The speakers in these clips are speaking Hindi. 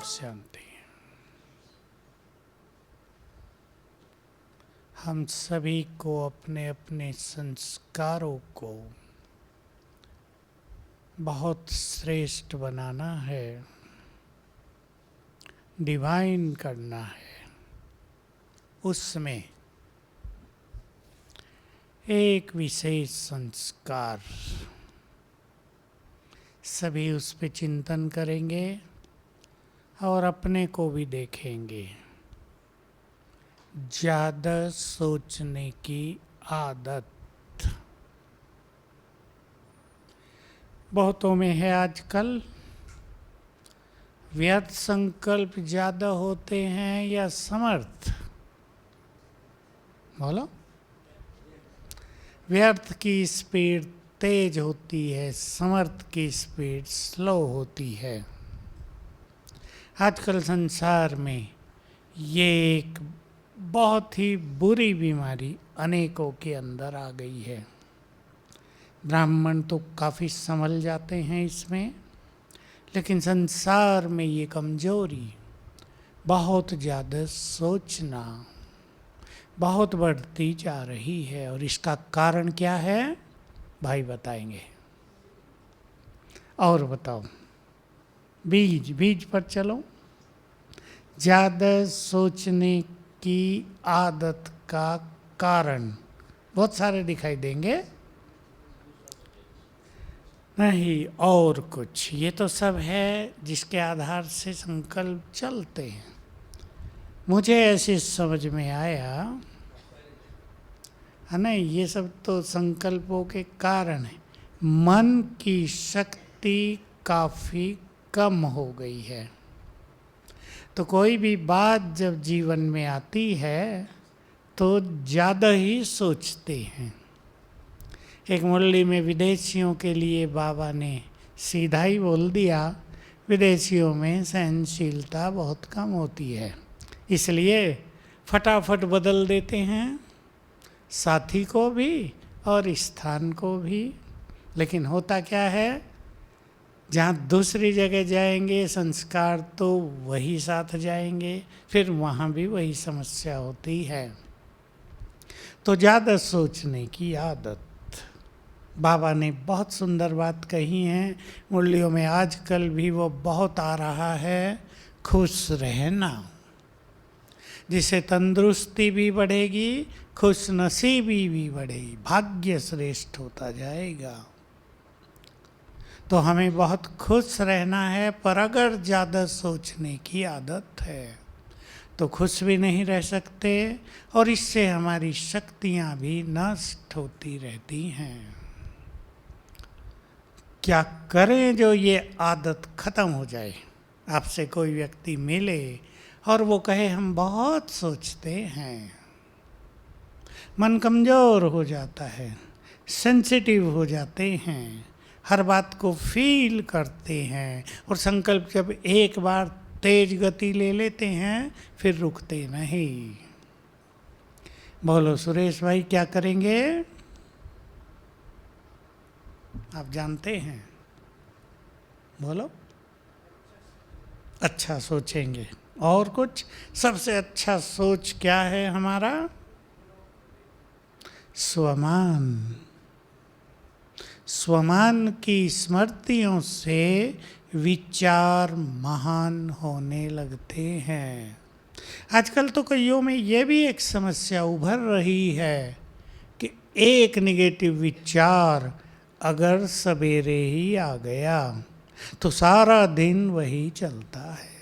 शांति। हम सभी को अपने अपने संस्कारों को बहुत श्रेष्ठ बनाना है, डिवाइन करना है। उसमें एक विशेष संस्कार, सभी उस पे चिंतन करेंगे और अपने को भी देखेंगे। ज़्यादा सोचने की आदत बहुतों में है आजकल। व्यर्थ संकल्प ज़्यादा होते हैं या समर्थ? बोलो। व्यर्थ की स्पीड तेज होती है, समर्थ की स्पीड स्लो होती है। आजकल संसार में ये एक बहुत ही बुरी बीमारी अनेकों के अंदर आ गई है। ब्राह्मण तो काफ़ी संभल जाते हैं इसमें, लेकिन संसार में ये कमजोरी, बहुत ज़्यादा सोचना बहुत बढ़ती जा रही है। और इसका कारण क्या है भाई बताएंगे। और बताओ, बीज पर चलो। ज़्यादा सोचने की आदत का कारण बहुत सारे दिखाई देंगे। नहीं और कुछ, ये तो सब है जिसके आधार से संकल्प चलते हैं। मुझे ऐसे समझ में आया है ना, ये सब तो संकल्पों के कारण है। मन की शक्ति काफ़ी कम हो गई है। तो कोई भी बात जब जीवन में आती है तो ज़्यादा ही सोचते हैं। एक मुरली में विदेशियों के लिए बाबा ने सीधा ही बोल दिया, विदेशियों में सहनशीलता बहुत कम होती है, इसलिए फटाफट बदल देते हैं, साथी को भी और स्थान को भी। लेकिन होता क्या है, जहाँ दूसरी जगह जाएंगे संस्कार तो वही साथ जाएंगे, फिर वहाँ भी वही समस्या होती है। तो ज़्यादा सोचने की आदत, बाबा ने बहुत सुंदर बात कही है मुरलियों में, आजकल भी वो बहुत आ रहा है। खुश रहना, जिससे तंदुरुस्ती भी बढ़ेगी, खुश नसीबी भी बढ़ेगी, भाग्य श्रेष्ठ होता जाएगा। तो हमें बहुत खुश रहना है, पर अगर ज़्यादा सोचने की आदत है तो खुश भी नहीं रह सकते और इससे हमारी शक्तियाँ भी नष्ट होती रहती हैं। क्या करें जो ये आदत ख़त्म हो जाए। आपसे कोई व्यक्ति मिले और वो कहे हम बहुत सोचते हैं, मन कमज़ोर हो जाता है, सेंसिटिव हो जाते हैं, हर बात को फील करते हैं और संकल्प जब एक बार तेज गति ले लेते हैं फिर रुकते नहीं। बोलो सुरेश भाई क्या करेंगे? आप जानते हैं, बोलो। अच्छा सोचेंगे। और कुछ? सबसे अच्छा सोच क्या है हमारा? स्वमान। स्वमान की स्मृतियों से विचार महान होने लगते हैं। आजकल तो कईयों में ये भी एक समस्या उभर रही है कि एक निगेटिव विचार अगर सवेरे ही आ गया तो सारा दिन वही चलता है।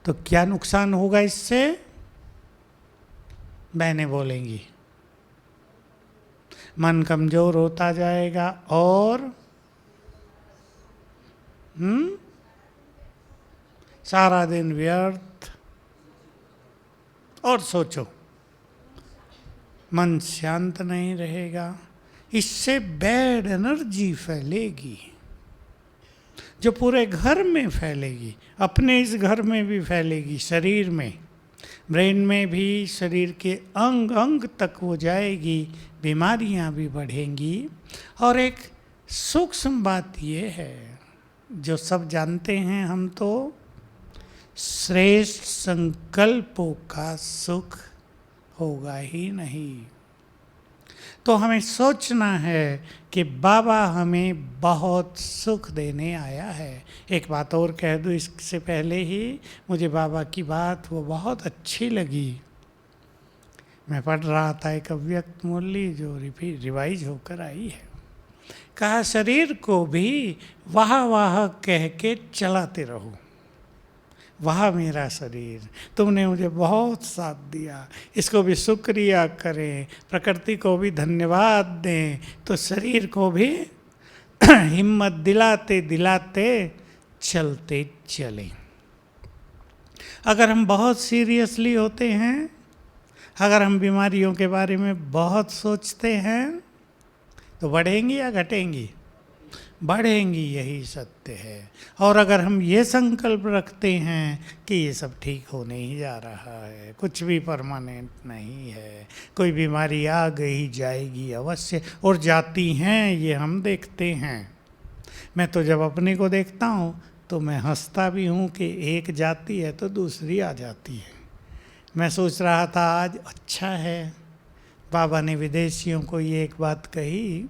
तो क्या नुकसान होगा इससे? बहनें बोलेंगी मन कमज़ोर होता जाएगा और सारा दिन व्यर्थ। और सोचो, मन शांत नहीं रहेगा, इससे बैड एनर्जी फैलेगी जो पूरे घर में फैलेगी, अपने इस घर में भी फैलेगी, शरीर में, ब्रेन में भी, शरीर के अंग अंग तक हो जाएगी, बीमारियां भी बढ़ेंगी। और एक सूक्ष्म बात ये है जो सब जानते हैं हम तो, श्रेष्ठ संकल्पों का सुख होगा ही नहीं। तो हमें सोचना है कि बाबा हमें बहुत सुख देने आया है। एक बात और कह दूँ इससे पहले ही, मुझे बाबा की बात वो बहुत अच्छी लगी। मैं पढ़ रहा था एक अव्यक्त मुरली जो रिवाइज होकर आई है। कहा शरीर को भी वाह वाह कह के चलाते रहो। वाह मेरा शरीर, तुमने मुझे बहुत साथ दिया, इसको भी शुक्रिया करें, प्रकृति को भी धन्यवाद दें, तो शरीर को भी हिम्मत दिलाते दिलाते चलते चलें। अगर हम बहुत सीरियसली होते हैं, अगर हम बीमारियों के बारे में बहुत सोचते हैं, तो बढ़ेंगी या घटेंगी? बढ़ेंगी, यही सत्य है। और अगर हम ये संकल्प रखते हैं कि ये सब ठीक होने ही जा रहा है, कुछ भी परमानेंट नहीं है, कोई बीमारी आ गई जाएगी अवश्य, और जाती हैं ये हम देखते हैं। मैं तो जब अपने को देखता हूँ तो मैं हंसता भी हूँ कि एक जाती है तो दूसरी आ जाती है। मैं सोच रहा था आज अच्छा है, बाबा ने विदेशियों को ये एक बात कही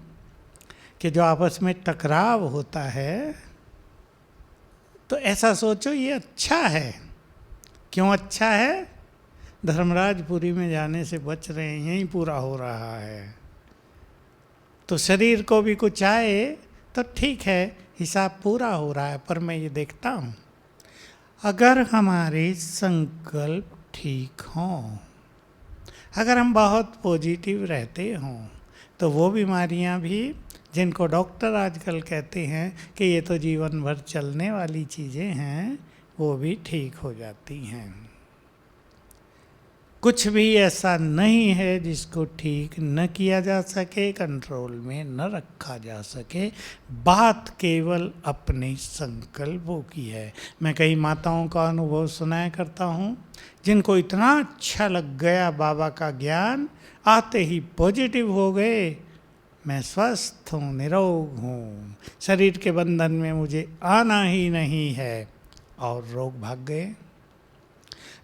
कि जो आपस में टकराव होता है तो ऐसा सोचो ये अच्छा है। क्यों अच्छा है? धर्मराजपुरी में जाने से बच रहे हैं, यहीं पूरा हो रहा है। तो शरीर को भी कुछ आए तो ठीक है, हिसाब पूरा हो रहा है। पर मैं ये देखता हूँ, अगर हमारे संकल्प ठीक हों, अगर हम बहुत पॉजिटिव रहते हों, तो वो बीमारियाँ भी जिनको डॉक्टर आजकल कहते हैं कि ये तो जीवन भर चलने वाली चीज़ें हैं, वो भी ठीक हो जाती हैं। कुछ भी ऐसा नहीं है जिसको ठीक न किया जा सके, कंट्रोल में न रखा जा सके। बात केवल अपने संकल्पों की है। मैं कई माताओं का अनुभव सुनाया करता हूँ जिनको इतना अच्छा लग गया बाबा का ज्ञान, आते ही पॉजिटिव हो गए, मैं स्वस्थ हूँ, निरोग हूँ, शरीर के बंधन में मुझे आना ही नहीं है, और रोग भाग गए।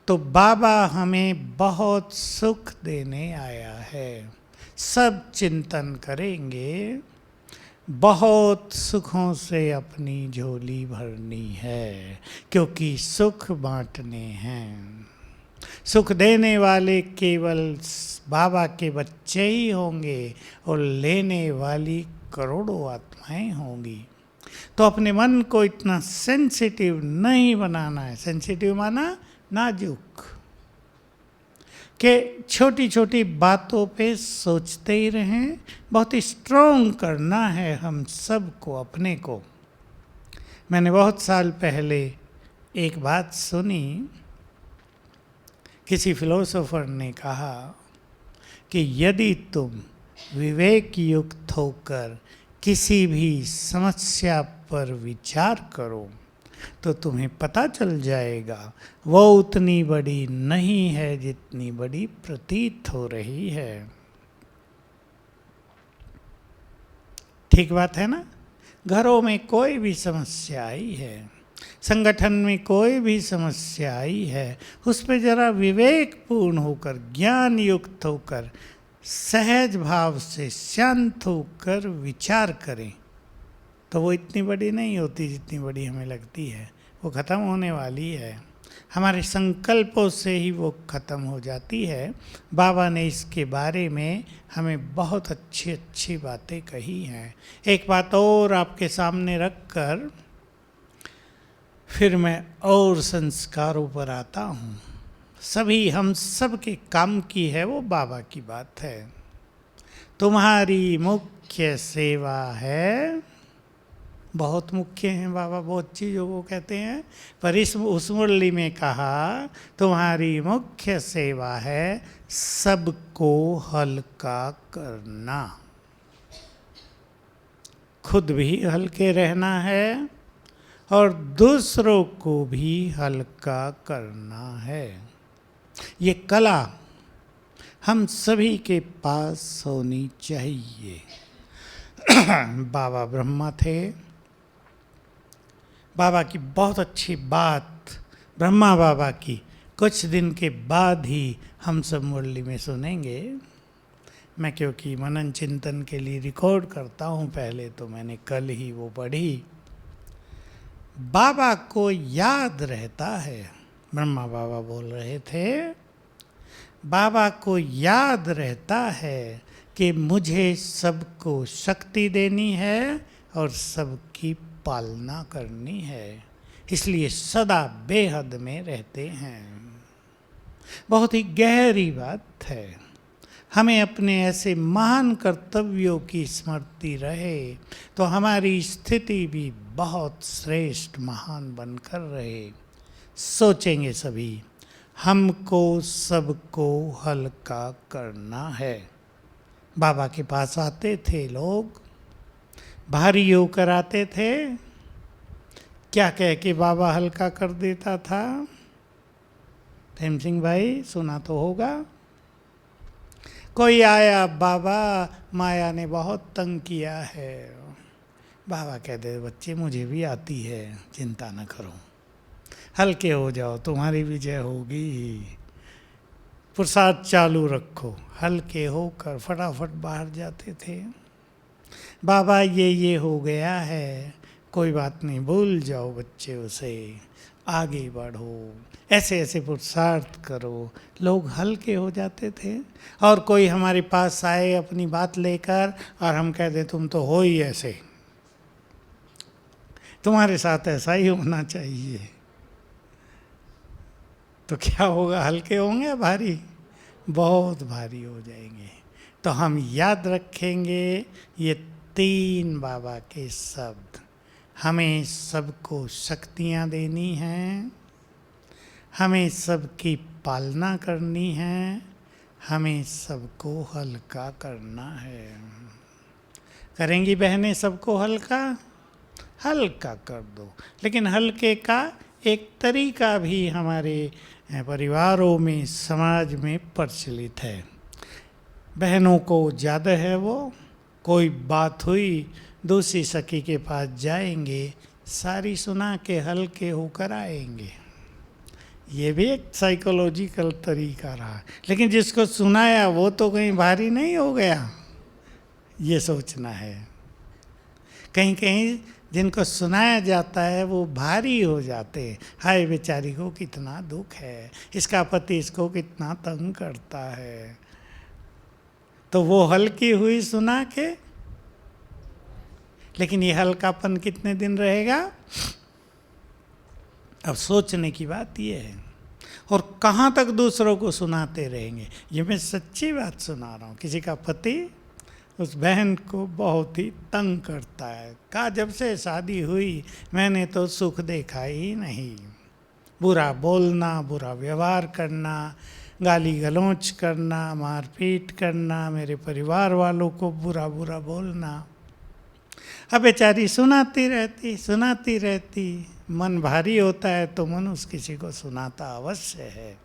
तो बाबा हमें बहुत सुख देने आया है। सब चिंतन करेंगे, बहुत सुखों से अपनी झोली भरनी है, क्योंकि सुख बांटने हैं। सुख देने वाले केवल बाबा के बच्चे ही होंगे और लेने वाली करोड़ों आत्माएं होंगी। तो अपने मन को इतना सेंसिटिव नहीं बनाना है। सेंसिटिव माना नाजुक, कि छोटी छोटी बातों पे सोचते ही रहें। बहुत स्ट्रॉन्ग करना है हम सबको, अपने को। मैंने बहुत साल पहले एक बात सुनी, किसी फिलोसोफर ने कहा कि यदि तुम विवेक युक्त होकर किसी भी समस्या पर विचार करो तो तुम्हें पता चल जाएगा वो उतनी बड़ी नहीं है जितनी बड़ी प्रतीत हो रही है। ठीक बात है ना? घरों में कोई भी समस्या आई है, संगठन में कोई भी समस्या आई है, उस पर जरा विवेकपूर्ण होकर, ज्ञान युक्त होकर, सहज भाव से शांत होकर विचार करें तो वो इतनी बड़ी नहीं होती जितनी बड़ी हमें लगती है। वो ख़त्म होने वाली है, हमारे संकल्पों से ही वो ख़त्म हो जाती है। बाबा ने इसके बारे में हमें बहुत अच्छी अच्छी बातें कही हैं। एक बात और आपके सामने रखकर फिर मैं और संस्कारों पर आता हूँ। सभी हम सब के काम की है वो बाबा की बात है। तुम्हारी मुख्य सेवा है, बहुत मुख्य हैं बाबा, बहुत चीज़ों को कहते हैं, पर उस मुरली में कहा तुम्हारी मुख्य सेवा है सबको हल्का करना। खुद भी हल्के रहना है और दूसरों को भी हल्का करना है। ये कला हम सभी के पास होनी चाहिए। बाबा ब्रह्मा थे, बाबा की बहुत अच्छी बात ब्रह्मा बाबा की कुछ दिन के बाद ही हम सब मुरली में सुनेंगे। मैं क्योंकि मनन चिंतन के लिए रिकॉर्ड करता हूँ, पहले तो मैंने कल ही वो पढ़ी। बाबा को याद रहता है, ब्रह्मा बाबा बोल रहे थे, बाबा को याद रहता है कि मुझे सबको शक्ति देनी है और सबकी पालना करनी है, इसलिए सदा बेहद में रहते हैं। बहुत ही गहरी बात है। हमें अपने ऐसे महान कर्तव्यों की स्मृति रहे तो हमारी स्थिति भी बहुत श्रेष्ठ महान बनकर रहे। सोचेंगे सभी, हमको सबको हल्का करना है। बाबा के पास आते थे लोग, भारी होकर आते थे, क्या कह के बाबा हल्का कर देता था? प्रेम सिंह भाई सुना तो होगा। कोई आया, बाबा माया ने बहुत तंग किया है। बाबा कहते, बच्चे मुझे भी आती है, चिंता न करो, हल्के हो जाओ, तुम्हारी विजय होगी, प्रसाद चालू रखो। हल्के होकर फटाफट बाहर जाते थे। बाबा ये हो गया है, कोई बात नहीं, भूल जाओ बच्चे उसे, आगे बढ़ो, ऐसे ऐसे पुरुषार्थ करो। लोग हल्के हो जाते थे। और कोई हमारे पास आए अपनी बात लेकर और हम कह दें तुम तो हो ही ऐसे, तुम्हारे साथ ऐसा ही होना चाहिए, तो क्या होगा? हल्के होंगे भारी? बहुत भारी हो जाएंगे। तो हम याद रखेंगे ये 3 बाबा के शब्द। हमें सबको शक्तियाँ देनी हैं, हमें सबकी पालना करनी है, हमें सबको हल्का करना है। करेंगी बहनें सबको हल्का? हल्का कर दो। लेकिन हल्के का एक तरीका भी हमारे परिवारों में, समाज में प्रचलित है। बहनों को ज़्यादा है वो, कोई बात हुई दूसरी सखी के पास जाएंगे, सारी सुना के हल्के होकर आएंगे। ये भी एक साइकोलॉजिकल तरीका रहा। लेकिन जिसको सुनाया वो तो कहीं भारी नहीं हो गया, ये सोचना है। कहीं कहीं जिनको सुनाया जाता है वो भारी हो जाते हैं। हाय बेचारी को कितना दुख है, इसका पति इसको कितना तंग करता है, तो वो हल्की हुई सुना के। लेकिन ये हल्कापन कितने दिन रहेगा? अब सोचने की बात ये है। और कहाँ तक दूसरों को सुनाते रहेंगे? ये मैं सच्ची बात सुना रहा हूँ। किसी का पति उस बहन को बहुत ही तंग करता है, कहा जब से शादी हुई मैंने तो सुख देखा ही नहीं। बुरा बोलना, बुरा व्यवहार करना, गाली गलौच करना, मारपीट करना, मेरे परिवार वालों को बुरा बुरा बोलना। अब बेचारी सुनाती रहती। मन भारी होता है तो मनुष्य किसी को सुनाता अवश्य है।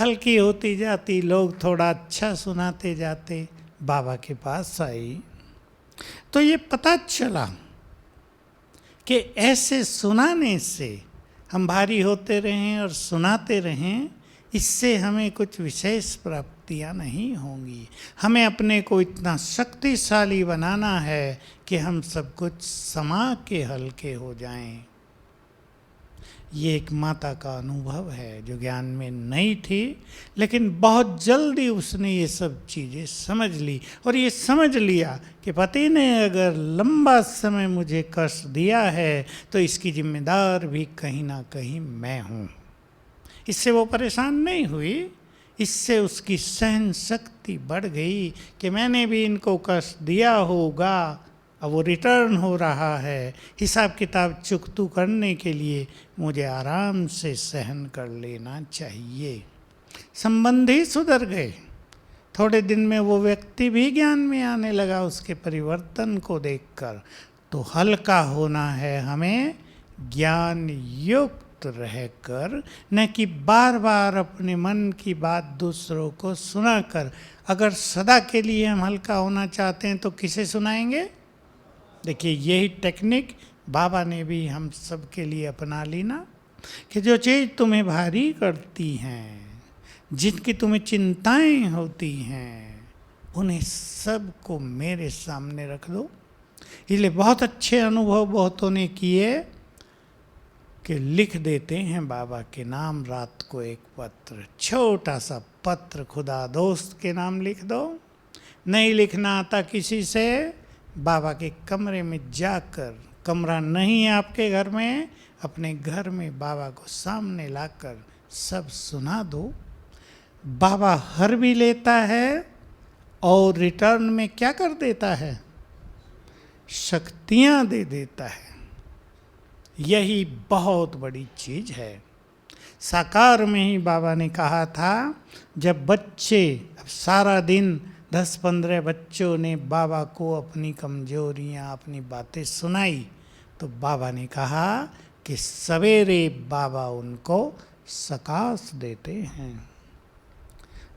हल्की होती जाती, लोग थोड़ा अच्छा सुनाते जाते। बाबा के पास आई तो ये पता चला कि ऐसे सुनाने से हम भारी होते रहें और सुनाते रहें, इससे हमें कुछ विशेष प्राप्तियां नहीं होंगी। हमें अपने को इतना शक्तिशाली बनाना है कि हम सब कुछ समा के हल्के हो जाएं। ये एक माता का अनुभव है जो ज्ञान में नहीं थी, लेकिन बहुत जल्दी उसने ये सब चीज़ें समझ ली। और ये समझ लिया कि पति ने अगर लंबा समय मुझे कष्ट दिया है तो इसकी जिम्मेदार भी कहीं ना कहीं मैं हूँ। इससे वो परेशान नहीं हुई, इससे उसकी सहन शक्ति बढ़ गई कि मैंने भी इनको कष्ट दिया होगा, अब वो रिटर्न हो रहा है, हिसाब किताब चुकतू करने के लिए मुझे आराम से सहन कर लेना चाहिए। संबंधी सुधर गए। थोड़े दिन में वो व्यक्ति भी ज्ञान में आने लगा उसके परिवर्तन को देखकर। तो हल्का होना है हमें, ज्ञान युक्त रहकर, न कि बार बार अपने मन की बात दूसरों को सुनाकर। अगर सदा के लिए हम हल्का होना चाहते हैं तो किसे सुनाएंगे? देखिए यही टेक्निक बाबा ने भी हम सब के लिए अपना ली ना। कि जो चीज़ तुम्हें भारी करती हैं, जिनकी तुम्हें चिंताएं होती हैं, उन्हें सब को मेरे सामने रख दो। इसलिए बहुत अच्छे अनुभव बहुतों ने किए कि लिख देते हैं बाबा के नाम रात को एक पत्र, छोटा सा पत्र, खुदा दोस्त के नाम लिख दो। नहीं लिखना आता किसी से, बाबा के कमरे में जाकर, कमरा नहीं है आपके घर में, अपने घर में बाबा को सामने लाकर सब सुना दो। बाबा हर भी लेता है और रिटर्न में क्या कर देता है? शक्तियाँ दे देता है। यही बहुत बड़ी चीज़ है। साकार में ही बाबा ने कहा था, जब बच्चे, अब सारा दिन 10-15 बच्चों ने बाबा को अपनी कमजोरियाँ, अपनी बातें सुनाई, तो बाबा ने कहा कि सवेरे बाबा उनको सकाश देते हैं।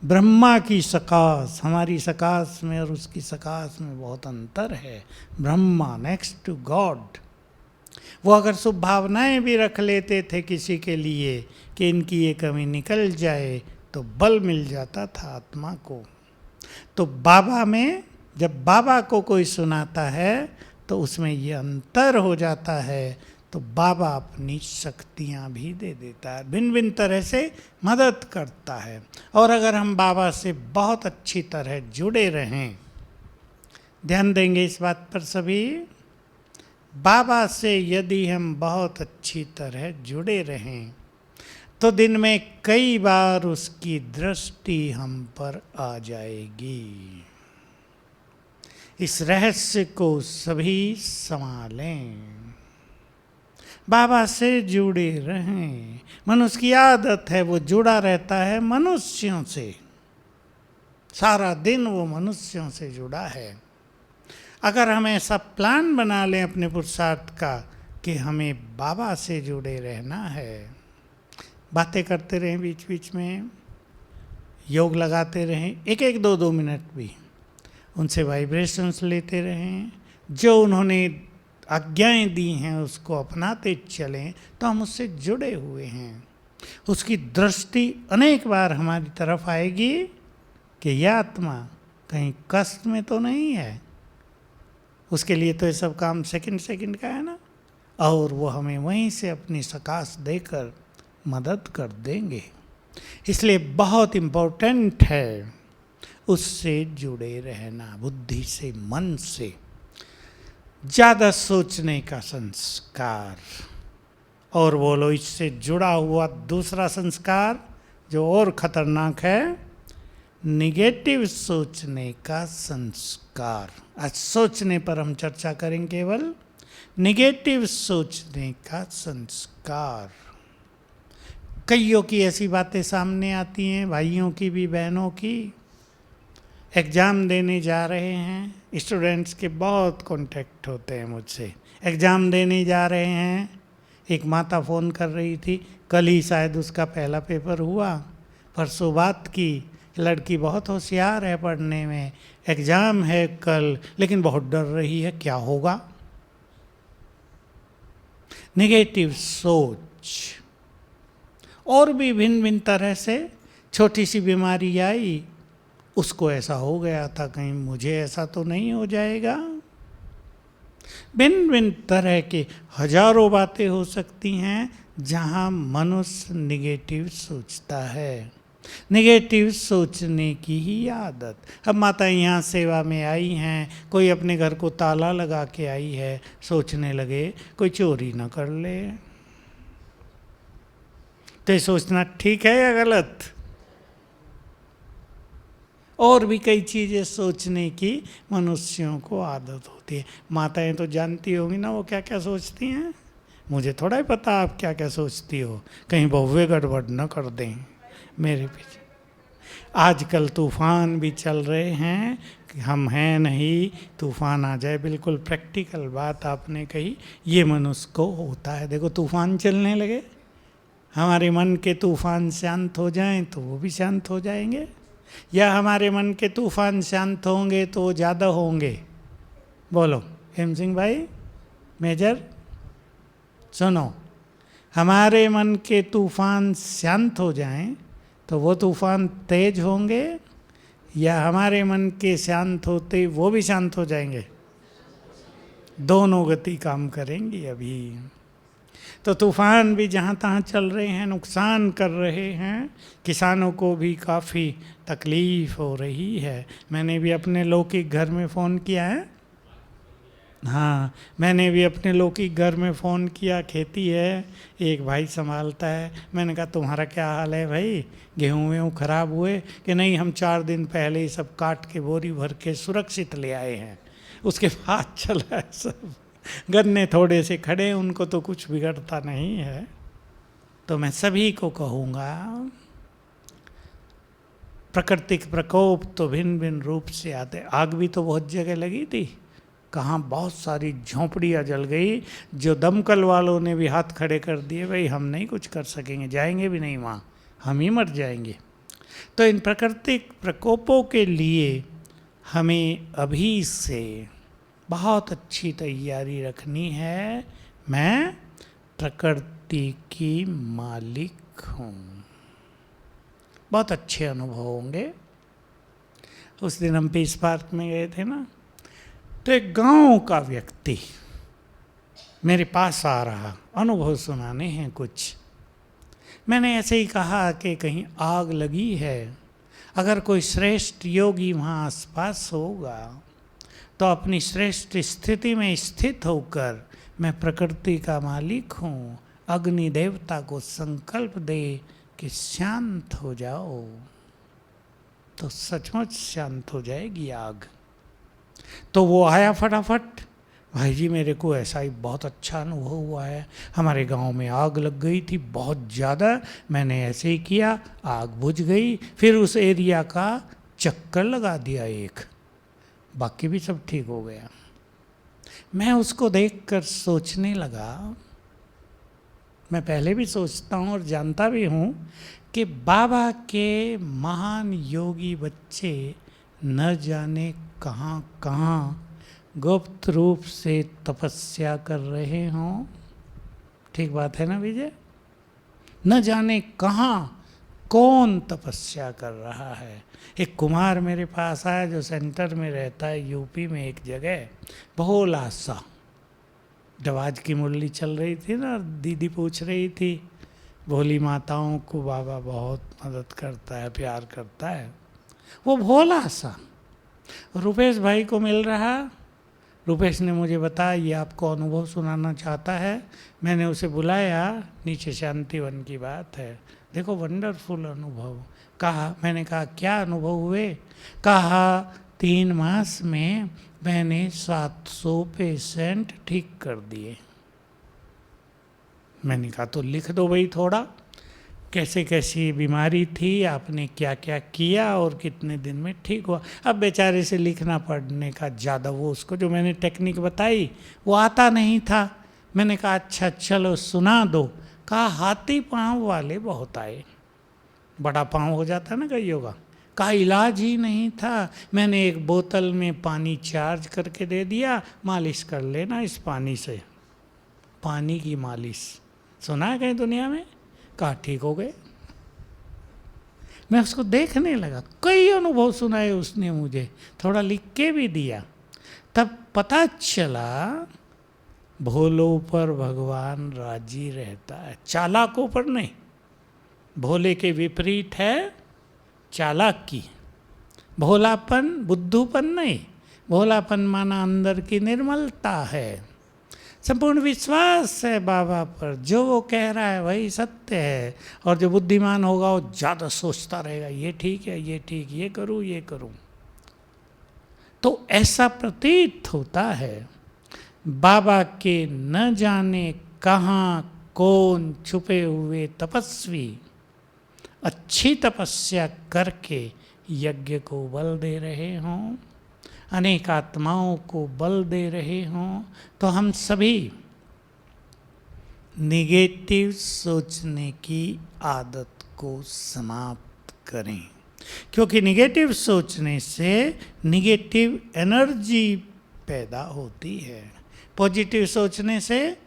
ब्रह्मा की सकाश, हमारी सकाश में और उसकी सकाश में बहुत अंतर है। Brahma next to God. वो अगर शुभ भावनाएं भी रख लेते थे किसी के लिए कि इनकी ये कमी निकल जाए, तो बल मिल जाता था आत्मा को। तो बाबा में जब बाबा को कोई सुनाता है तो उसमें ये अंतर हो जाता है। तो बाबा अपनी शक्तियाँ भी दे देता है, भिन्न भिन्न तरह से मदद करता है। और अगर हम बाबा से बहुत अच्छी तरह जुड़े रहें, ध्यान देंगे इस बात पर सभी, बाबा से यदि हम बहुत अच्छी तरह जुड़े रहें तो दिन में कई बार उसकी दृष्टि हम पर आ जाएगी। इस रहस्य को सभी संभालें, बाबा से जुड़े रहें। मनुष्य की आदत है, वो जुड़ा रहता है मनुष्यों से, सारा दिन वो मनुष्यों से जुड़ा है। अगर हम ऐसा प्लान बना लें अपने पुरुषार्थ का कि हमें बाबा से जुड़े रहना है, बातें करते रहें, बीच बीच में योग लगाते रहें, एक एक 2-2 मिनट भी उनसे वाइब्रेशंस लेते रहें, जो उन्होंने आज्ञाएं दी हैं उसको अपनाते चलें, तो हम उससे जुड़े हुए हैं। उसकी दृष्टि अनेक बार हमारी तरफ आएगी कि यह आत्मा कहीं कष्ट में तो नहीं है। उसके लिए तो ये सब काम सेकंड सेकंड का है ना, और वो हमें वहीं से अपनी सकाश देकर मदद कर देंगे। इसलिए बहुत इम्पोर्टेंट है उससे जुड़े रहना, बुद्धि से, मन से। ज़्यादा सोचने का संस्कार, और बोलो इससे जुड़ा हुआ दूसरा संस्कार जो और खतरनाक है, निगेटिव सोचने का संस्कार। आज सोचने पर हम चर्चा करें, केवल निगेटिव सोचने का संस्कार। कईयों की ऐसी बातें सामने आती हैं, भाइयों की भी, बहनों की। एग्ज़ाम देने जा रहे हैं, स्टूडेंट्स के बहुत कांटेक्ट होते हैं मुझसे। एग्ज़ाम देने जा रहे हैं, एक माता फ़ोन कर रही थी, कल ही शायद उसका पहला पेपर हुआ, परसों बात की, लड़की बहुत होशियार है पढ़ने में, एग्ज़ाम है कल, लेकिन बहुत डर रही है, क्या होगा। नेगेटिव सोच। और भी भिन्न भिन्न तरह से, छोटी सी बीमारी आई, उसको ऐसा हो गया था, कहीं मुझे ऐसा तो नहीं हो जाएगा। भिन्न भिन्न तरह के हजारों बातें हो सकती हैं जहाँ मनुष्य निगेटिव सोचता है। निगेटिव सोचने की ही आदत। अब माता यहाँ सेवा में आई हैं, कोई अपने घर को ताला लगा के आई है, सोचने लगे कोई चोरी ना कर ले। तो ये सोचना ठीक है या गलत? और भी कई चीज़ें सोचने की मनुष्यों को आदत होती है। माताएं तो जानती होंगी ना वो क्या क्या सोचती हैं। मुझे थोड़ा ही पता आप क्या क्या सोचती हो, कहीं बहुए गड़बड़ न कर दें मेरे पीछे। आजकल तूफ़ान भी चल रहे हैं, हम हैं नहीं, तूफ़ान आ जाए। बिल्कुल प्रैक्टिकल बात आपने कही, ये मनुष्य को होता है। देखो तूफ़ान चलने लगे, हमारे मन के तूफ़ान शांत हो जाएं तो वो भी शांत हो जाएंगे, या हमारे मन के तूफ़ान शांत होंगे तो वो ज़्यादा होंगे। बोलो हेम सिंह भाई, मेजर सुनो, हमारे मन के तूफान शांत हो जाएं तो वो तूफान तेज होंगे, या हमारे मन के शांत होते वो भी शांत हो जाएंगे? दोनों गति काम करेंगी अभी। तो तूफान भी जहाँ तहाँ चल रहे हैं, नुकसान कर रहे हैं, किसानों को भी काफ़ी तकलीफ़ हो रही है। मैंने भी अपने लौकिक घर में फ़ोन किया है, हाँ मैंने भी अपने लौकिक घर में फ़ोन किया, खेती है, एक भाई संभालता है। मैंने कहा तुम्हारा क्या हाल है भाई, गेहूँ वेहूँ खराब हुए कि नहीं? हम 4 दिन पहले ही सब काट के बोरी भर के सुरक्षित ले आए हैं, उसके बाद चला है सब। गन्ने थोड़े से खड़े, उनको तो कुछ बिगड़ता नहीं है। तो मैं सभी को कहूँगा, प्राकृतिक प्रकोप तो भिन्न भिन्न रूप से आते। आग भी तो बहुत जगह लगी थी, कहाँ बहुत सारी झोंपड़ियाँ जल गई, जो दमकल वालों ने भी हाथ खड़े कर दिए, भाई हम नहीं कुछ कर सकेंगे, जाएंगे भी नहीं वहाँ, हम ही मर जाएंगे। तो इन प्राकृतिक प्रकोपों के लिए हमें अभी से बहुत अच्छी तैयारी रखनी है। मैं प्रकृति की मालिक हूँ। बहुत अच्छे अनुभव होंगे। उस दिन हम पीस पार्क में गए थे ना, तो एक गांव का व्यक्ति मेरे पास आ रहा, अनुभव सुनाने हैं कुछ। मैंने ऐसे ही कहा कि कहीं आग लगी है, अगर कोई श्रेष्ठ योगी वहाँ आसपास होगा तो अपनी श्रेष्ठ स्थिति में स्थित होकर, मैं प्रकृति का मालिक हूँ, अग्नि देवता को संकल्प दे कि शांत हो जाओ, तो सचमुच शांत हो जाएगी आग। तो वो आया फटाफट, भाई जी मेरे को ऐसा ही बहुत अच्छा अनुभव हुआ है, हमारे गांव में आग लग गई थी बहुत ज़्यादा, मैंने ऐसे ही किया, आग बुझ गई, फिर उस एरिया का चक्कर लगा दिया एक, बाकी भी सब ठीक हो गया। मैं उसको देखकर सोचने लगा, मैं पहले भी सोचता हूँ और जानता भी हूँ कि बाबा के महान योगी बच्चे न जाने कहाँ कहाँ गुप्त रूप से तपस्या कर रहे हों। ठीक बात है ना विजय? न जाने कहाँ कौन तपस्या कर रहा है। एक कुमार मेरे पास आया जो सेंटर में रहता है, यूपी में एक जगह, भोला सा। जब आज की मुरली चल रही थी ना, दीदी पूछ रही थी, भोली माताओं को बाबा बहुत मदद करता है, प्यार करता है। वो भोला सा रुपेश भाई को मिल रहा। रुपेश ने मुझे बताया ये आपको अनुभव सुनाना चाहता है। मैंने उसे बुलाया, नीचे शांतिवन की बात है, देखो वंडरफुल अनुभव। कहा, मैंने कहा क्या अनुभव हुए? कहा 3 मास में मैंने 700 पेशेंट ठीक कर दिए। मैंने कहा तो लिख दो भाई थोड़ा, कैसे कैसी बीमारी थी, आपने क्या क्या किया और कितने दिन में ठीक हुआ। अब बेचारे से लिखना पढ़ने का ज़्यादा, वो उसको जो मैंने टेक्निक बताई वो आता नहीं था। मैंने कहा अच्छा चलो सुना दो। कहा हाथी पाँव वाले बहुत आए, बड़ा पाँव हो जाता ना कईयों का। कहा इलाज ही नहीं था, मैंने एक बोतल में पानी चार्ज करके दे दिया, मालिश कर लेना इस पानी से। पानी की मालिश सुना है कहीं दुनिया में? कहा ठीक हो गए। मैं उसको देखने लगा, कई अनुभव सुनाए उसने मुझे, थोड़ा लिख के भी दिया। तब पता चला भोलों पर भगवान राजी रहता है, चालाकों पर नहीं। भोले के विपरीत है चालाकी। भोलापन बुद्धूपन नहीं, भोलापन माना अंदर की निर्मलता है, संपूर्ण विश्वास है बाबा पर, जो वो कह रहा है वही सत्य है। और जो बुद्धिमान होगा वो ज़्यादा सोचता रहेगा, ये ठीक है, ये ठीक, ये करूँ, ये करूँ। तो ऐसा प्रतीत होता है बाबा के न जाने कहाँ कौन छुपे हुए तपस्वी अच्छी तपस्या करके यज्ञ को बल दे रहे हों, अनेक आत्माओं को बल दे रहे हों। तो हम सभी निगेटिव सोचने की आदत को समाप्त करें, क्योंकि निगेटिव सोचने से निगेटिव एनर्जी पैदा होती है, पॉजिटिव सोचने से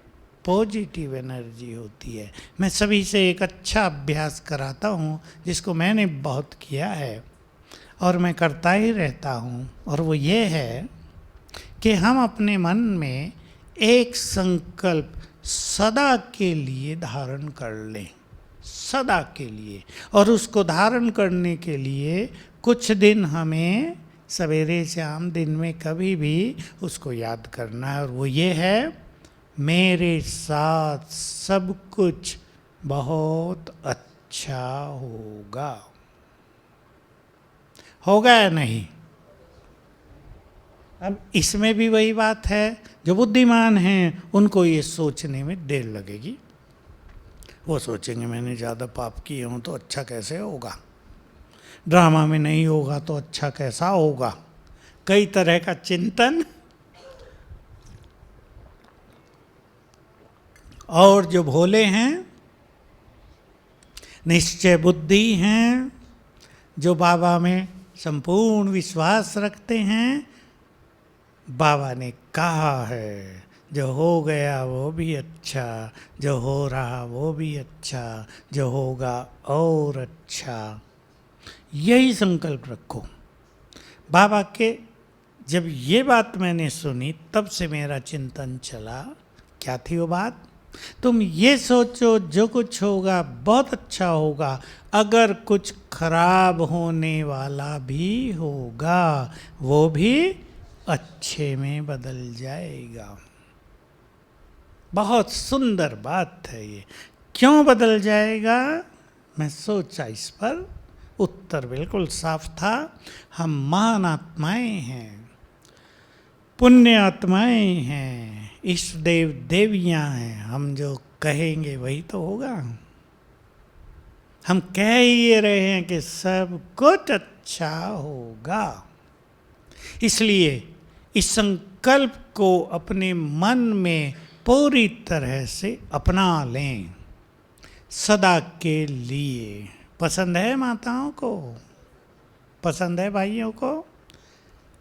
पॉजिटिव एनर्जी होती है। मैं सभी से एक अच्छा अभ्यास कराता हूँ जिसको मैंने बहुत किया है और मैं करता ही रहता हूँ, और वो ये है कि हम अपने मन में एक संकल्प सदा के लिए धारण कर लें, सदा के लिए। और उसको धारण करने के लिए कुछ दिन हमें सवेरे शाम दिन में कभी भी उसको याद करना है, और वो ये है, मेरे साथ सब कुछ बहुत अच्छा होगा। होगा या नहीं? अब इसमें भी वही बात है, जो बुद्धिमान हैं उनको ये सोचने में देर लगेगी। वो सोचेंगे मैंने ज़्यादा पाप किए हों तो अच्छा कैसे होगा, ड्रामा में नहीं होगा तो अच्छा कैसा होगा, कई तरह का चिंतन। और जो भोले हैं, निश्चय बुद्धि हैं, जो बाबा में संपूर्ण विश्वास रखते हैं, बाबा ने कहा है जो हो गया वो भी अच्छा, जो हो रहा वो भी अच्छा, जो होगा और अच्छा, यही संकल्प रखो। बाबा के जब ये बात मैंने सुनी तब से मेरा चिंतन चला। क्या थी वो बात? तुम ये सोचो जो कुछ होगा बहुत अच्छा होगा, अगर कुछ खराब होने वाला भी होगा वो भी अच्छे में बदल जाएगा। बहुत सुंदर बात है ये। क्यों बदल जाएगा? मैं सोचा इस पर, उत्तर बिल्कुल साफ था। हम महान आत्माएं हैं, पुण्य आत्माएं हैं, इष्ट देव देवियां हैं। हम जो कहेंगे वही तो होगा। हम कह ही रहे हैं कि सब कुछ अच्छा होगा। इसलिए इस संकल्प को अपने मन में पूरी तरह से अपना लें, सदा के लिए। पसंद है माताओं को? पसंद है भाइयों को?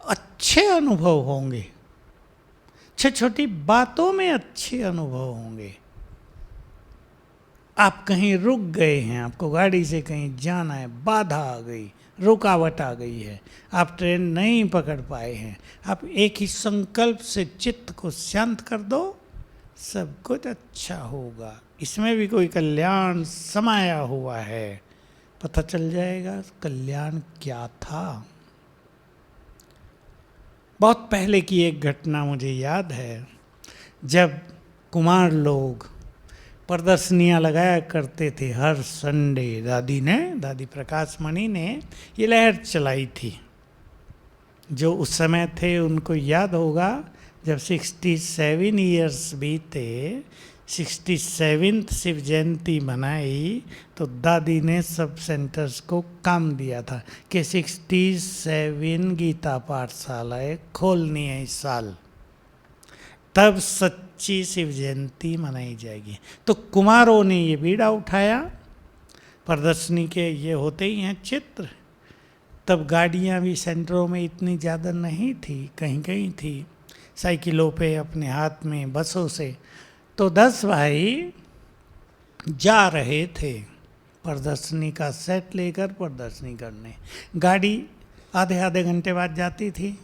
अच्छे अनुभव होंगे, छोटी छोटी बातों में अच्छे अनुभव होंगे। आप कहीं रुक गए हैं, आपको गाड़ी से कहीं जाना है, बाधा आ गई, रुकावट आ गई है, आप ट्रेन नहीं पकड़ पाए हैं, आप एक ही संकल्प से चित्त को शांत कर दो, सब कुछ अच्छा होगा। इसमें भी कोई कल्याण समाया हुआ है, पता चल जाएगा कल्याण क्या था। बहुत पहले की एक घटना मुझे याद है, जब कुमार लोग प्रदर्शनियाँ लगाया करते थे हर संडे। दादी प्रकाश मणि ने ये लहर चलाई थी। जो उस समय थे उनको याद होगा, जब 67 ईयर्स बीते, 67th शिव जयंती मनाई, तो दादी ने सब सेंटर्स को काम दिया था कि 67 गीता पाठशालाएँ खोलनी है इस साल, तब सच्ची शिव जयंती मनाई जाएगी। तो कुमारों ने ये बीड़ा उठाया। प्रदर्शनी के ये होते ही हैं चित्र। तब गाड़ियाँ भी सेंटरों में इतनी ज़्यादा नहीं थी, कहीं कहीं थी, साइकिलों पे, अपने हाथ में, बसों से। तो 10 भाई जा रहे थे प्रदर्शनी का सेट लेकर प्रदर्शनी करने। गाड़ी आधे आधे घंटे बाद जाती थी।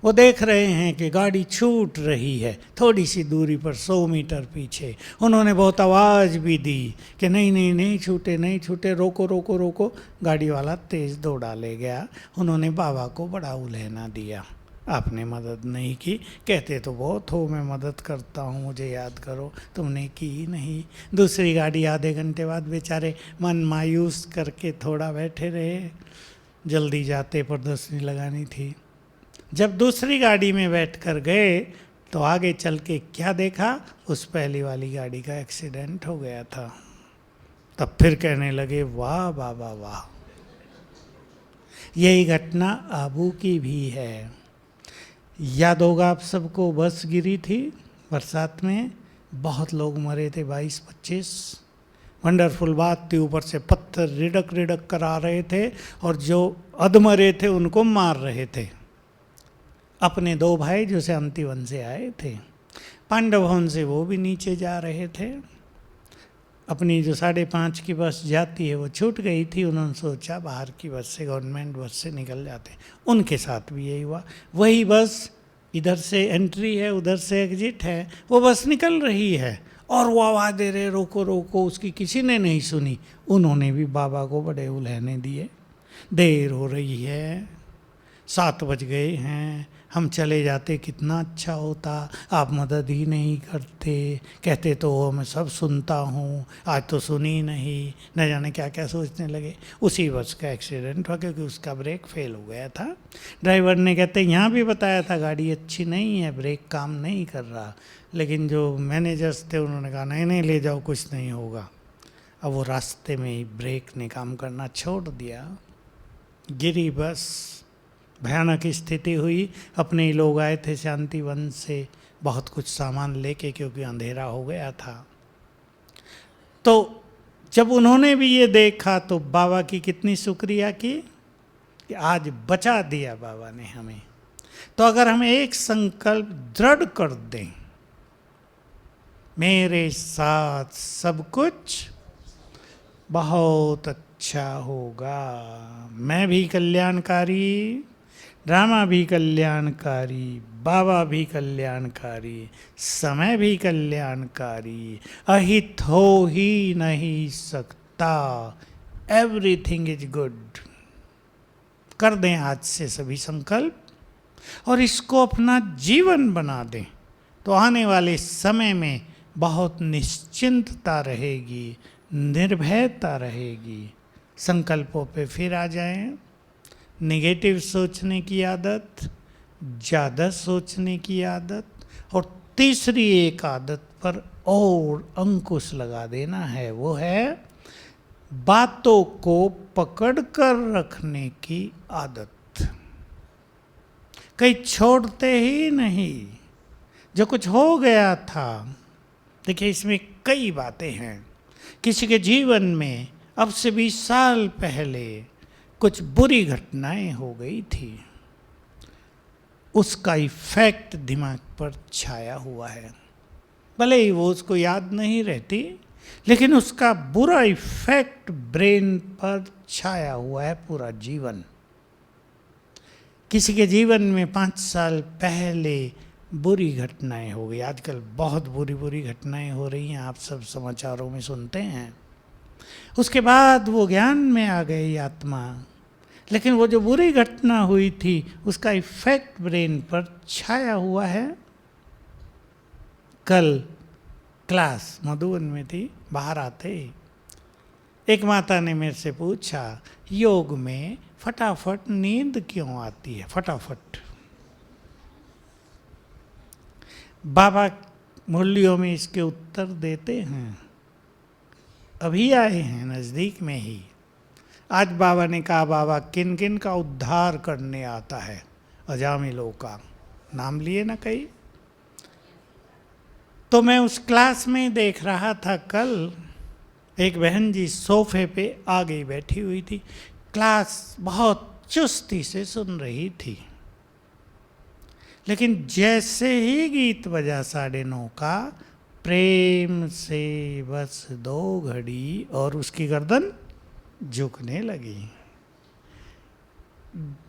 वो देख रहे हैं कि गाड़ी छूट रही है, थोड़ी सी दूरी पर 100 मीटर पीछे। उन्होंने बहुत आवाज़ भी दी कि नहीं नहीं नहीं छूटे, नहीं छूटे, रोको रोको रोको। गाड़ी वाला तेज़ दौड़ा ले गया। उन्होंने बाबा को बड़ा उलहना दिया, आपने मदद नहीं की, कहते तो बहुत हो मैं मदद करता हूँ, मुझे याद करो, तुमने की ही नहीं। दूसरी गाड़ी आधे घंटे बाद बेचारे मन मायूस करके थोड़ा बैठे रहे, जल्दी जाते, प्रदर्शनी लगानी थी। जब दूसरी गाड़ी में बैठकर गए तो आगे चल के क्या देखा, उस पहली वाली गाड़ी का एक्सीडेंट हो गया था। तब फिर कहने लगे वाह बाबा वाह। यही घटना आबू की भी है। याद होगा आप सबको, बस गिरी थी बरसात में, बहुत लोग मरे थे, 22-25। वंडरफुल बात थी, ऊपर से पत्थर रिड़क रिड़क कर आ रहे थे और जो अधमरे थे उनको मार रहे थे। अपने 2 भाई जो शांतिवन से आए थे। पांडव भवन से वो भी नीचे जा रहे थे। अपनी जो 5:30 की बस जाती है वो छूट गई थी। उन्होंने सोचा बाहर की बस से, गवर्नमेंट बस से निकल जाते। उनके साथ भी यही हुआ। वही बस, इधर से एंट्री है उधर से एग्जिट है, वो बस निकल रही है और वो आवाज़ दे रहे रोको रोको। उसकी किसी ने नहीं सुनी। उन्होंने भी बाबा को बड़े उलहने दिए। देर हो रही है, 7 बज गए हैं, हम चले जाते कितना अच्छा होता, आप मदद ही नहीं करते, कहते तो वो मैं सब सुनता हूँ, आज तो सुनी नहीं। न जाने क्या क्या सोचने लगे। उसी बस का एक्सीडेंट हुआ क्योंकि उसका ब्रेक फेल हो गया था। ड्राइवर ने कहते यहाँ भी बताया था गाड़ी अच्छी नहीं है, ब्रेक काम नहीं कर रहा, लेकिन जो मैनेजर्स थे उन्होंने कहा नहीं नहीं ले जाओ कुछ नहीं होगा। अब वो रास्ते में ही ब्रेक ने काम करना छोड़ दिया, गिरी बस, भयानक स्थिति हुई। अपने ही लोग आए थे शांतिवन से बहुत कुछ सामान लेके, क्योंकि अंधेरा हो गया था। तो जब उन्होंने भी ये देखा तो बाबा की कितनी शुक्रिया की कि आज बचा दिया बाबा ने हमें। तो अगर हम एक संकल्प दृढ़ कर दें, मेरे साथ सब कुछ बहुत अच्छा होगा, मैं भी कल्याणकारी, ड्रामा भी कल्याणकारी, बाबा भी कल्याणकारी, समय भी कल्याणकारी, अहित हो ही नहीं सकता, एवरीथिंग इज गुड। कर दें आज से सभी संकल्प और इसको अपना जीवन बना दें, तो आने वाले समय में बहुत निश्चिंतता रहेगी, निर्भयता रहेगी। संकल्पों पे फिर आ जाएं। नेगेटिव सोचने की आदत, ज़्यादा सोचने की आदत, और तीसरी एक आदत पर और अंकुश लगा देना है, वो है बातों को पकड़ कर रखने की आदत। कहीं छोड़ते ही नहीं। जो कुछ हो गया था, देखिए इसमें कई बातें हैं। किसी के जीवन में अब से 20 साल पहले कुछ बुरी घटनाएं हो गई थी, उसका इफेक्ट दिमाग पर छाया हुआ है। भले ही वो उसको याद नहीं रहती, लेकिन उसका बुरा इफेक्ट ब्रेन पर छाया हुआ है पूरा जीवन। किसी के जीवन में 5 साल पहले बुरी घटनाएं हो गई। आजकल बहुत बुरी बुरी घटनाएं हो रही हैं, आप सब समाचारों में सुनते हैं। उसके बाद वो ज्ञान में आ गई आत्मा, लेकिन वो जो बुरी घटना हुई थी उसका इफेक्ट ब्रेन पर छाया हुआ है। कल क्लास मधुबन में थी, बाहर आते एक माता ने मेरे से पूछा, योग में फटाफट नींद क्यों आती है? फटाफट। बाबा मुरलियों में इसके उत्तर देते हैं। अभी आए हैं नज़दीक में ही। आज बाबा ने कहा, बाबा किन किन का उद्धार करने आता है? अजामिलों का नाम लिए ना कहीं। तो मैं उस क्लास में देख रहा था, कल एक बहन जी सोफे पे आगे बैठी हुई थी, क्लास बहुत चुस्ती से सुन रही थी, लेकिन जैसे ही गीत बजा 9:30 का, प्रेम से बस 2 घड़ी और उसकी गर्दन झुकने लगी।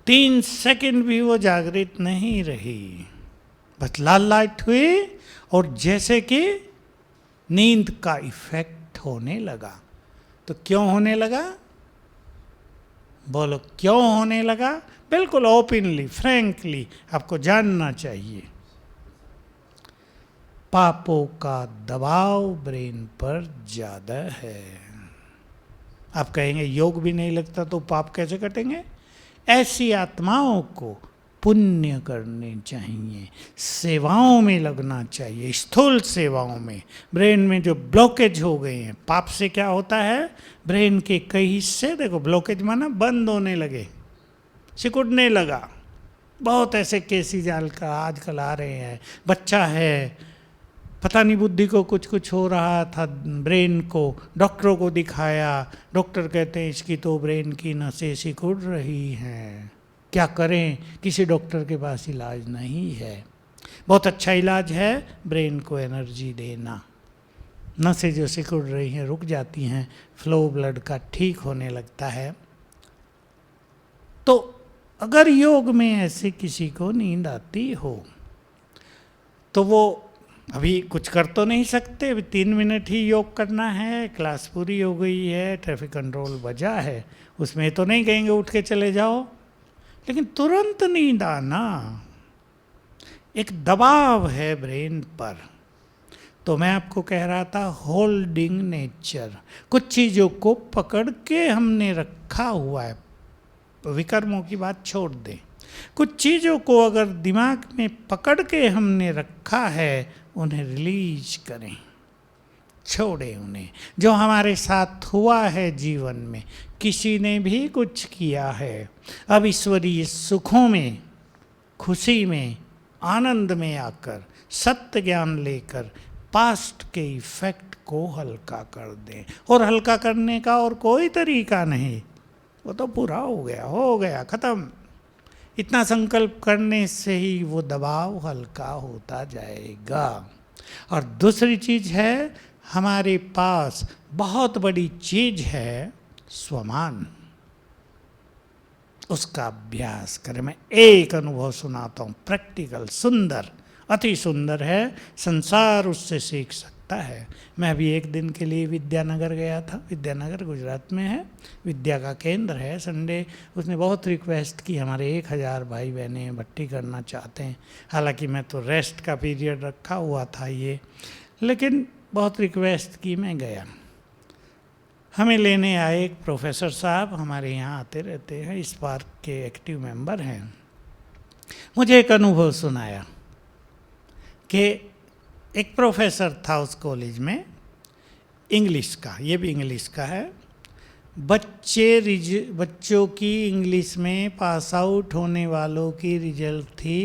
3 सेकंड भी वो जागृत नहीं रही, बस लाल लाइट हुई और जैसे कि नींद का इफेक्ट होने लगा। तो क्यों होने लगा? बोलो क्यों होने लगा? बिल्कुल ओपनली, फ्रैंकली आपको जानना चाहिए। पापों का दबाव ब्रेन पर ज़्यादा है। आप कहेंगे योग भी नहीं लगता तो पाप कैसे कटेंगे? ऐसी आत्माओं को पुण्य करने चाहिए, सेवाओं में लगना चाहिए, स्थूल सेवाओं में। ब्रेन में जो ब्लॉकेज हो गए हैं, पाप से क्या होता है, ब्रेन के कई हिस्से, देखो ब्लॉकेज माना बंद होने लगे, सिकुड़ने लगा। बहुत ऐसे केसी जाल का आजकल आ रहे हैं। बच्चा है, पता नहीं बुद्धि को कुछ हो रहा था, ब्रेन को डॉक्टरों को दिखाया, डॉक्टर कहते हैं इसकी तो ब्रेन की नसें सिकुड़ रही हैं, क्या करें? किसी डॉक्टर के पास इलाज नहीं है। बहुत अच्छा इलाज है ब्रेन को एनर्जी देना। नसें जो सिकुड़ रही हैं रुक जाती हैं, फ्लो ब्लड का ठीक होने लगता है। तो अगर योग में ऐसे किसी को नींद आती हो तो वो अभी कुछ कर तो नहीं सकते, अभी 3 मिनट ही योग करना है, क्लास पूरी हो गई है, ट्रैफिक कंट्रोल बजा है, उसमें तो नहीं कहेंगे उठ के चले जाओ। लेकिन तुरंत नींद आना एक दबाव है ब्रेन पर। तो मैं आपको कह रहा था होल्डिंग नेचर, कुछ चीज़ों को पकड़ के हमने रखा हुआ है। विकर्मों की बात छोड़ दें, कुछ चीज़ों को अगर दिमाग में पकड़ के हमने रखा है उन्हें रिलीज करें, छोड़ें उन्हें। जो हमारे साथ हुआ है जीवन में, किसी ने भी कुछ किया है, अब ईश्वरीय सुखों में, खुशी में, आनंद में आकर सत्य ज्ञान लेकर पास्ट के इफेक्ट को हल्का कर दें। और हल्का करने का और कोई तरीका नहीं, वो तो पूरा हो गया खत्म। इतना संकल्प करने से ही वो दबाव हल्का होता जाएगा। और दूसरी चीज है, हमारे पास बहुत बड़ी चीज है स्वमान, उसका अभ्यास करें। मैं एक अनुभव सुनाता हूँ, प्रैक्टिकल, सुंदर, अति सुंदर है, संसार उससे सीख सकता है। मैं अभी एक दिन के लिए विद्यानगर गया था। विद्यानगर गुजरात में है, विद्या का केंद्र है। संडे उसने बहुत रिक्वेस्ट की, हमारे 1000 भाई बहनें भट्टी करना चाहते हैं। हालांकि मैं तो रेस्ट का पीरियड रखा हुआ था ये, लेकिन बहुत रिक्वेस्ट की, मैं गया। हमें लेने आए एक प्रोफेसर साहब, हमारे यहाँ आते रहते हैं, इस पार्क के एक्टिव मेंबर हैं। मुझे एक अनुभव सुनाया कि एक प्रोफेसर था उस कॉलेज में, इंग्लिश का, ये भी इंग्लिश का है। बच्चों की इंग्लिश में पास आउट होने वालों की रिजल्ट थी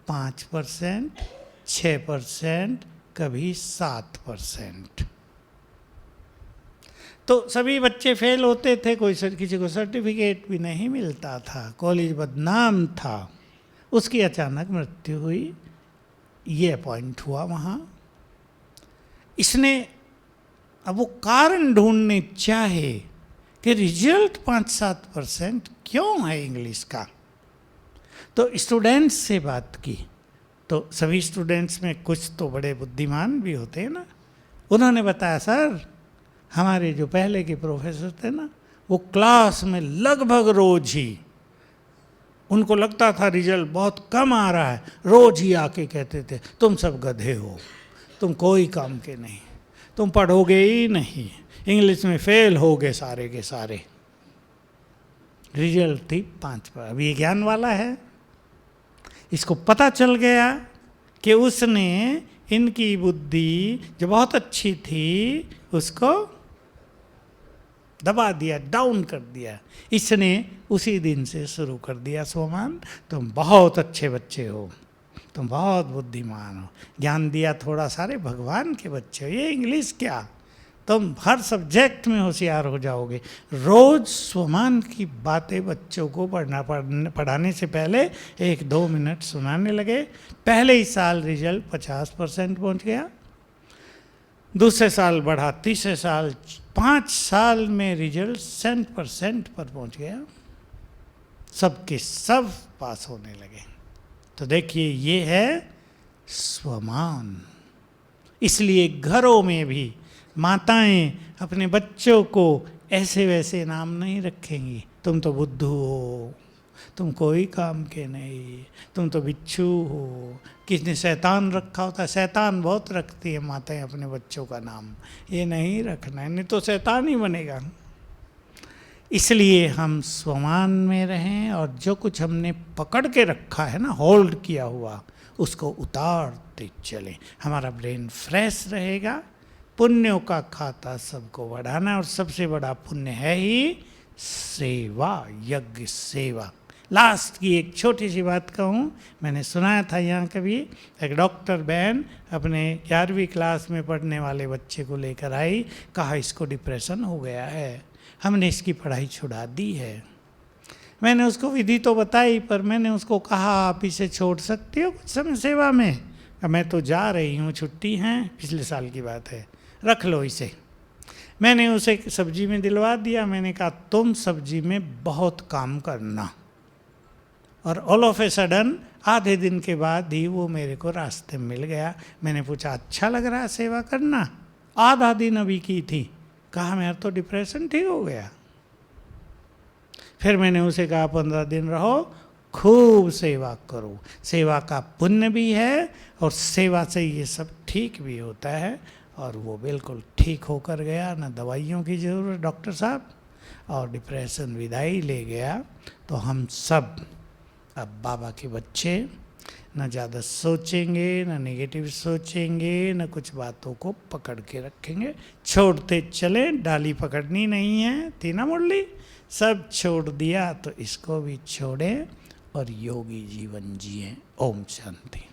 5%, 6%, कभी 7%। तो सभी बच्चे फेल होते थे, किसी को सर्टिफिकेट भी नहीं मिलता था, कॉलेज बदनाम था। उसकी अचानक मृत्यु हुई, ये अपॉइंट हुआ वहाँ। इसने अब वो कारण ढूंढने चाहे कि रिजल्ट 5-7% क्यों है इंग्लिश का। तो स्टूडेंट्स से बात की, तो सभी स्टूडेंट्स में कुछ तो बड़े बुद्धिमान भी होते हैं ना। उन्होंने बताया, सर हमारे जो पहले के प्रोफेसर थे ना, वो क्लास में लगभग रोज ही, उनको लगता था रिजल्ट बहुत कम आ रहा है, रोज ही आके कहते थे तुम सब गधे हो, तुम कोई काम के नहीं, तुम पढ़ोगे ही नहीं, इंग्लिश में फेल होगे सारे के सारे। रिजल्ट थी 5%। अब ये ज्ञान वाला है, इसको पता चल गया कि उसने इनकी बुद्धि जो बहुत अच्छी थी उसको दबा दिया, डाउन कर दिया। इसने उसी दिन से शुरू कर दिया, सोमान तुम बहुत अच्छे बच्चे हो, तुम बहुत बुद्धिमान हो, ज्ञान दिया थोड़ा, सारे भगवान के बच्चे हो, ये इंग्लिश क्या, तुम हर सब्जेक्ट में होशियार हो जाओगे। रोज स्वमान की बातें बच्चों को पढ़ाने से पहले 1-2 मिनट सुनाने लगे। पहले ही साल रिजल्ट 50% पहुंच गया, दूसरे साल बढ़ा, तीसरे साल, 5 साल में रिजल्ट 100% पर पहुंच गया, सबके सब पास होने लगे। तो देखिए ये है स्वमान। इसलिए घरों में भी माताएं अपने बच्चों को ऐसे वैसे नाम नहीं रखेंगी, तुम तो बुद्धू हो, तुम कोई काम के नहीं, तुम तो बिच्छू हो। किसने शैतान रखा होता है, शैतान बहुत रखती है माताएं अपने बच्चों का नाम, ये नहीं रखना है, नहीं तो शैतान ही बनेगा। इसलिए हम स्वमान में रहें और जो कुछ हमने पकड़ के रखा है ना, होल्ड किया हुआ, उसको उतारते चलें। हमारा ब्रेन फ्रेश रहेगा। पुण्यों का खाता सबको बढ़ाना, और सबसे बड़ा पुण्य है ही सेवा, यज्ञ सेवा। लास्ट की एक छोटी सी बात कहूँ, मैंने सुनाया था यहाँ कभी, एक डॉक्टर बहन अपने 11वीं क्लास में पढ़ने वाले बच्चे को लेकर आई, कहा इसको डिप्रेशन हो गया है, हमने इसकी पढ़ाई छुड़ा दी है। मैंने उसको विधि तो बताई, पर मैंने उसको कहा आप इसे छोड़ सकते हो कुछ समय सेवा में? मैं तो जा रही हूँ, छुट्टी हैं, पिछले साल की बात है, रख लो इसे। मैंने उसे सब्जी में दिलवा दिया। मैंने कहा तुम सब्जी में बहुत काम करना। और ऑल ऑफ ए सडन आधे दिन के बाद ही वो मेरे को रास्ते में मिल गया। मैंने पूछा अच्छा लग रहा है सेवा करना? आधा दिन अभी की थी। कहा मेरा तो डिप्रेशन ठीक हो गया। फिर मैंने उसे कहा 15 दिन रहो, खूब सेवा करो, सेवा का पुण्य भी है और सेवा से ये सब ठीक भी होता है। और वो बिल्कुल ठीक होकर गया, ना दवाइयों की ज़रूरत डॉक्टर साहब, और डिप्रेशन विदाई ले गया। तो हम सब अब बाबा के बच्चे न ज़्यादा सोचेंगे, न नेगेटिव सोचेंगे, न कुछ बातों को पकड़ के रखेंगे, छोड़ते चले। डाली पकड़नी नहीं है, थी ना मुरली, सब छोड़ दिया तो इसको भी छोड़ें और योगी जीवन जिए। ओम शांति।